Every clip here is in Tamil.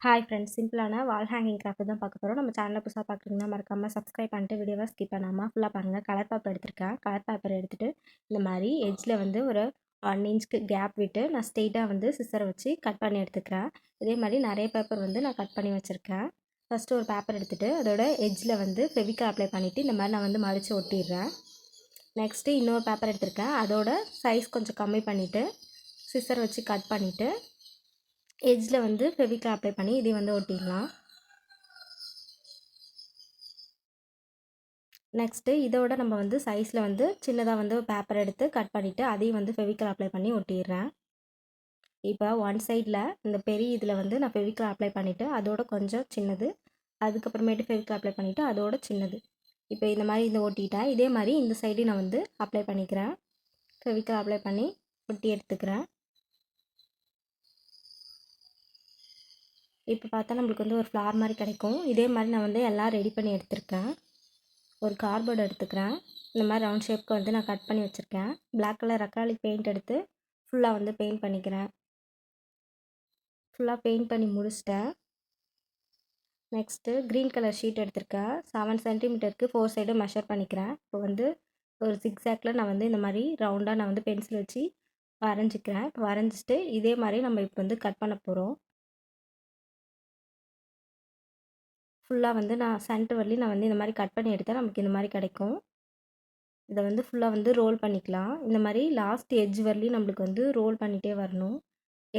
ஹாய் ஃப்ரெண்ட்ஸ், சிம்பிளான வால் ஹேங்கிங் கிராஃப்ட் தான் பார்க்க போகிறோம். நம்ம சேனலை புதுசாக பார்க்குறீங்கன்னா மறக்காமல் சப்ஸ்கிரைப் பண்ணிட்டு வீடியோவை ஸ்கிப் பண்ணாமல் ஃபுல்லாக பாருங்கள். கலர் பேப்பர் எடுத்திருக்கேன். கலர் பேப்பர் எடுத்துகிட்டு இந்த மாதிரி எட்ஜில் வந்து ஒரு 1 இன்ச்சுக்கு கேப் விட்டு நான் ஸ்ட்ரெயிட்டாக வந்து சிசரை வச்சு கட் பண்ணி எடுத்துக்கிறேன். இதே மாதிரி நிறைய பேப்பர் வந்து நான் கட் பண்ணி வச்சுருக்கேன். ஃபஸ்ட்டு ஒரு பேப்பர் எடுத்துகிட்டு அதோட எட்ஜில் வந்து ஃபெவிகால் அப்ளை பண்ணிவிட்டு இந்த மாதிரி நான் வந்து மடித்து ஒட்டிடுறேன். நெக்ஸ்ட்டு இன்னொரு பேப்பர் எடுத்திருக்கேன். அதோட சைஸ் கொஞ்சம் கம்மி பண்ணிவிட்டு சிசர் வச்சு கட் பண்ணிவிட்டு எட்ஜில் வந்து ஃபெவிகால் அப்ளை பண்ணி இதை வந்து ஒட்டிடலாம். நெக்ஸ்ட்டு இதோட நம்ம வந்து சைஸில் வந்து சின்னதாக வந்து பேப்பர் எடுத்து கட் பண்ணிவிட்டு அதையும் வந்து ஃபெவிகால் அப்ளை பண்ணி ஒட்டிடுறேன். இப்போ ஒன் சைடில் இந்த பெரிய இதில் வந்து நான் ஃபெவிகால் அப்ளை பண்ணிவிட்டு அதோட கொஞ்சம் சின்னது, அதுக்கப்புறமேட்டு ஃபெவிகால் அப்ளை பண்ணிவிட்டு அதோட சின்னது, இப்போ இந்த மாதிரி இந்த ஒட்டிட்டேன். இதே மாதிரி இந்த சைடையும் நான் வந்து அப்ளை பண்ணிக்கிறேன். ஃபெவிகால் அப்ளை பண்ணி ஒட்டி எடுத்துக்கிறேன். இப்போ பார்த்தா நம்மளுக்கு வந்து ஒரு ஃப்ளார் மாதிரி கிடைக்கும். இதே மாதிரி நான் வந்து எல்லாம் ரெடி பண்ணி எடுத்திருக்கேன். ஒரு கார்ட்போர்டு எடுத்துக்கிறேன். இந்த மாதிரி ரவுண்ட் ஷேப்க்கு வந்து நான் கட் பண்ணி வச்சுருக்கேன். பிளாக் கலர் அக்ராலிக் பெயிண்ட் எடுத்து ஃபுல்லாக வந்து பெயிண்ட் பண்ணிக்கிறேன். ஃபுல்லாக பெயிண்ட் பண்ணி முடிச்சிட்டேன். நெக்ஸ்ட்டு க்ரீன் கலர் ஷீட் எடுத்திருக்கேன். 7 சென்டிமீட்டருக்கு 4 சைடும் மெஷர் பண்ணிக்கிறேன். இப்போ வந்து ஒரு ஜிக்ஸாக்டில் நான் வந்து இந்த மாதிரி ரவுண்டாக நான் வந்து பென்சில் வச்சு வரைஞ்சிக்கிறேன். இப்போ வரைஞ்சிட்டு இதே மாதிரி நம்ம இப்போ வந்து கட் பண்ண போகிறோம். ஃபுல்லாக வந்து நான் சென்டர் வரலையும் நான் வந்து இந்த மாதிரி கட் பண்ணி எடுத்தால் நமக்கு இந்த மாதிரி கிடைக்கும். இதை வந்து ஃபுல்லாக வந்து ரோல் பண்ணிக்கலாம். இந்த மாதிரி லாஸ்ட் எட்ஜ் வரலையும் நம்மளுக்கு வந்து ரோல் பண்ணிகிட்டே வரணும்.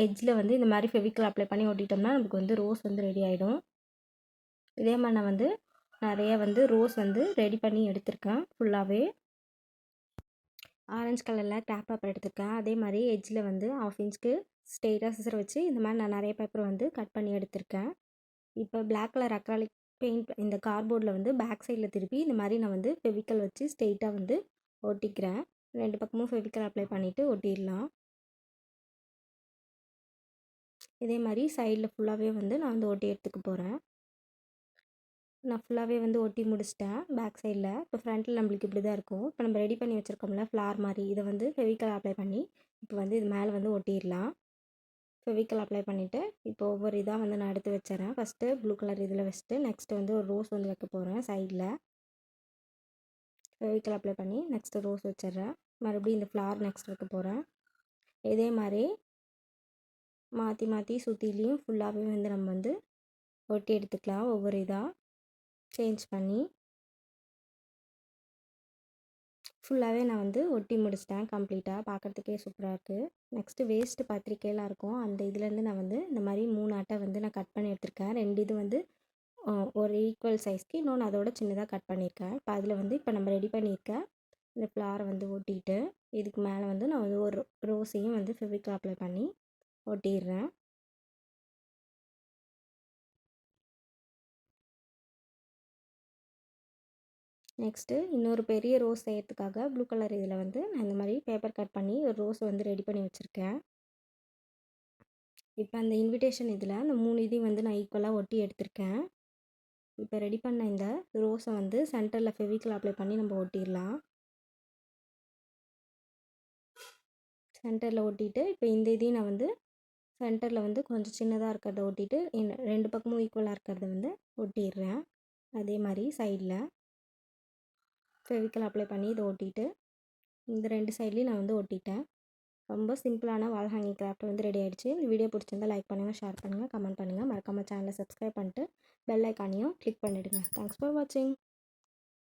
எட்ஜில் வந்து இந்த மாதிரி ஃபெவிகால் அப்ளை பண்ணி ஒட்டிட்டோம்னா நமக்கு வந்து ரோஸ் வந்து ரெடி ஆகிடும். இதே மாதிரி நான் வந்து நிறைய வந்து ரோஸ் வந்து ரெடி பண்ணி எடுத்திருக்கேன். ஃபுல்லாகவே ஆரஞ்சு கலரில் கிராஃப்ட் பேப்பர் எடுத்திருக்கேன். அதே மாதிரி எட்ஜில் வந்து 1/2 இன்ச்சுக்கு ஸ்ட்ரெயிட்டாக சிசர் வச்சு இந்த மாதிரி நான் நிறைய பேப்பர் வந்து கட் பண்ணி எடுத்திருக்கேன். இப்போ பிளாக் கலர் அக்ராலிக் பெயிண்ட் இந்த கார்ட்போர்டில் வந்து பேக் சைடில் திருப்பி இந்த மாதிரி நான் வந்து ஃபெவிகால் வச்சு ஸ்ட்ரெயிட்டாக வந்து ஒட்டிக்கிறேன். 2 பக்கமும் ஃபெவிகால் அப்ளை பண்ணிவிட்டு ஒட்டிடலாம். இதே மாதிரி சைடில் ஃபுல்லாகவே வந்து நான் வந்து ஒட்டி எடுத்துக்க போகிறேன். நான் ஃபுல்லாகவே வந்து ஒட்டி முடிச்சிட்டேன் பேக் சைடில். இப்போ ஃப்ரண்ட்டில் நம்மளுக்கு இப்படி தான் இருக்கும். இப்போ நம்ம ரெடி பண்ணி வச்சுருக்கோம்ல ஃப்ளார் மாதிரி, இதை வந்து ஃபெவிகால் அப்ளை பண்ணி இப்போ வந்து இது மேலே வந்து ஒட்டிடலாம். ஃபெவிகால் அப்ளை பண்ணிவிட்டு இப்போ ஒவ்வொரு இதாக வந்து நான் எடுத்து வச்சிடறேன். ஃபஸ்ட்டு ப்ளூ கலர் இதில் வச்சுட்டு நெக்ஸ்ட்டு வந்து ஒரு ரோஸ் வந்து வைக்க போகிறேன். சைடில் ஃபெவிகால் அப்ளை பண்ணி நெக்ஸ்ட்டு ரோஸ் வச்சிடுறேன். மறுபடியும் இந்த ஃப்ளார் நெக்ஸ்ட் வைக்க போகிறேன். இதே மாதிரி மாற்றி மாற்றி சுற்றிலையும் ஃபுல்லாகவே வந்து நம்ம வந்து ஒட்டி எடுத்துக்கலாம். ஒவ்வொரு இதாக சேஞ்ச் பண்ணி ஃபுல்லாகவே நான் வந்து ஒட்டி முடிச்சிட்டேன் கம்ப்ளீட்டாக. பார்க்குறதுக்கே சூப்பராக இருக்குது. நெக்ஸ்ட்டு வேஸ்ட்டு பத்திரிக்கையெல்லாம் இருக்கும். அந்த இதுலேருந்து நான் வந்து இந்த மாதிரி 3 அட்டை வந்து நான் கட் பண்ணி எடுத்திருக்கேன். 2 இது வந்து ஒரு ஈக்குவல் சைஸ்க்கு, இன்னொன்று அதோட சின்னதாக கட் பண்ணியிருக்கேன். இப்போ அதில் வந்து இப்போ நம்ம ரெடி பண்ணியிருக்க இந்த ஃப்ளாரை வந்து ஒட்டிட்டு இதுக்கு மேலே வந்து நான் வந்து ஒரு ரோஸையும் வந்து ஃபெவிகால் அப்ளை பண்ணி ஒட்டிடுறேன். நெக்ஸ்ட்டு இன்னொரு பெரிய ரோஸ் செய்யறதுக்காக ப்ளூ கலர் இதில் வந்து நான் இந்த மாதிரி பேப்பர் கட் பண்ணி ஒரு ரோஸ் வந்து ரெடி பண்ணி வச்சுருக்கேன். இப்போ அந்த இன்விடேஷன் இதில் அந்த 3 இதையும் வந்து நான் ஈக்குவலாக ஒட்டி எடுத்திருக்கேன். இப்போ ரெடி பண்ண இந்த ரோஸை வந்து சென்டரில் ஃபெவிகால் அப்ளை பண்ணி நம்ம ஒட்டிடலாம். சென்டரில் ஒட்டிட்டு இப்போ இந்த இதையும் நான் வந்து சென்டரில் வந்து கொஞ்சம் சின்னதாக இருக்கிறத ஒட்டிட்டு 2 பக்கமும் ஈக்குவலாக இருக்கிறத வந்து ஒட்டிடுறேன். அதே மாதிரி சைடில் ஃபெவிகால் அப்ளை பண்ணி இதை ஒட்டிட்டு இந்த 2 சைட்லேயும் நான் வந்து ஒட்டிட்டேன். ரொம்ப சிம்பிளான வால் ஹேங்கிங் கிராஃப்ட் வந்து ரெடி ஆகிடுச்சு. இந்த வீடியோ பிடிச்சிருந்தா லைக் பண்ணுங்கள், ஷேர் பண்ணுங்கள், கமெண்ட் பண்ணுங்கள். மறக்காமல் சேனலை சப்ஸ்கிரைப் பண்ணிட்டு பெல் ஐக்கானையும் கிளிக் பண்ணிவிடுங்க. தேங்க்ஸ் ஃபார் வாட்சிங்.